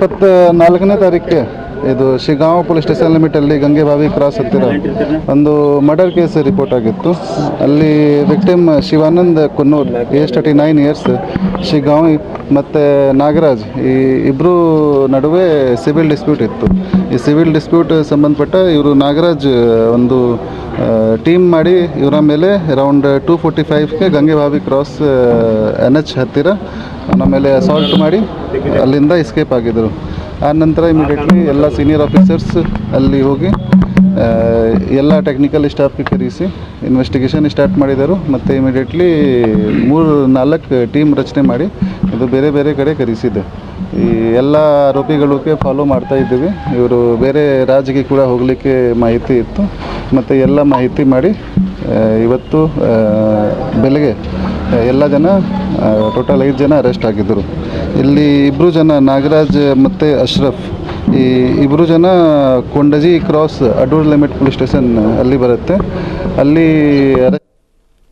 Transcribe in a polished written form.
24ನೇ ತಾರೀಕಿಗೆ ಇದು Shiggaon police station ಲಿಮಿಟಲ್ಲಿ ಗಂಗೆಬಾವಿ ಕ್ರಾಸ್ ಹತ್ತಿರ ಒಂದು ಮರ್ಡರ್ ಕೇಸ್ ರಿಪೋರ್ಟ್ ಆಗಿತ್ತು. ಅಲ್ಲಿ victim Shivanand Kunnur age 39 years, Shiggaon, ಮತ್ತು ನಾಗರಾಜ್, ಈ ಇಬ್ಬರು ನಡುವೆ ಸಿವಿಲ್ ಡಿಸ್ಪ್ಯೂಟ್ ಇತ್ತು. ಈ ಸಿವಿಲ್ ಡಿಸ್ಪ್ಯೂಟ್ ಸಂಬಂಧಪಟ್ಟ ಇವರು ನಾಗರಾಜ್ ಒಂದು ಟೀಮ್ ಮಾಡಿ ಇವರ ಮೇಲೆ ಅರೌಂಡ್ 2:45ಗೆ ಗಂಗೆಬಾವಿ ಕ್ರಾಸ್ NH ಹತ್ತಿರ ಅವನ ಮೇಲೆ ಅಸಾಲ್ಟ್ ಮಾಡಿ ಅಲ್ಲಿಂದ ಎಸ್ಕೇಪ್ ಆಗಿದ್ದರು. ಆ ನಂತರ ಇಮಿಡಿಯೇಟ್ಲಿ ಎಲ್ಲ ಸೀನಿಯರ್ ಆಫೀಸರ್ಸ್ ಅಲ್ಲಿ ಹೋಗಿ ಎಲ್ಲ ಟೆಕ್ನಿಕಲ್ ಸ್ಟಾಫ್ಗೆ ಕರೆಸಿ ಇನ್ವೆಸ್ಟಿಗೇಷನ್ ಸ್ಟಾರ್ಟ್ ಮಾಡಿದರು. ಮತ್ತು ಇಮಿಡಿಯೇಟ್ಲಿ 3-4 ಟೀಮ್ ರಚನೆ ಮಾಡಿ ಇದು ಬೇರೆ ಬೇರೆ ಕಡೆ ಕರೆಸಿದೆ. ಈ ಎಲ್ಲ ಆರೋಪಿಗಳಿಗೆ ಫಾಲೋ ಮಾಡ್ತಾ ಇದ್ದೀವಿ. ಇವರು ಬೇರೆ ರಾಜ್ಯಕ್ಕೆ ಕೂಡ ಹೋಗಲಿಕ್ಕೆ ಮಾಹಿತಿ ಇತ್ತು. ಮತ್ತು ಎಲ್ಲ ಮಾಹಿತಿ ಮಾಡಿ ಇವತ್ತು ಬೆಳಗ್ಗೆ ಎಲ್ಲ ಜನ ಟೋಟಲ್ 5 ಜನ ಅರೆಸ್ಟ್ ಆಗಿದ್ದರು. ಇಲ್ಲಿ 2 ಜನ ನಾಗರಾಜ್ ಮತ್ತು ಅಶ್ರಫ್, ಈ 2 ಜನ Kondaji cross Adur limit police station ಅಲ್ಲಿ ಬರುತ್ತೆ. ಅಲ್ಲಿ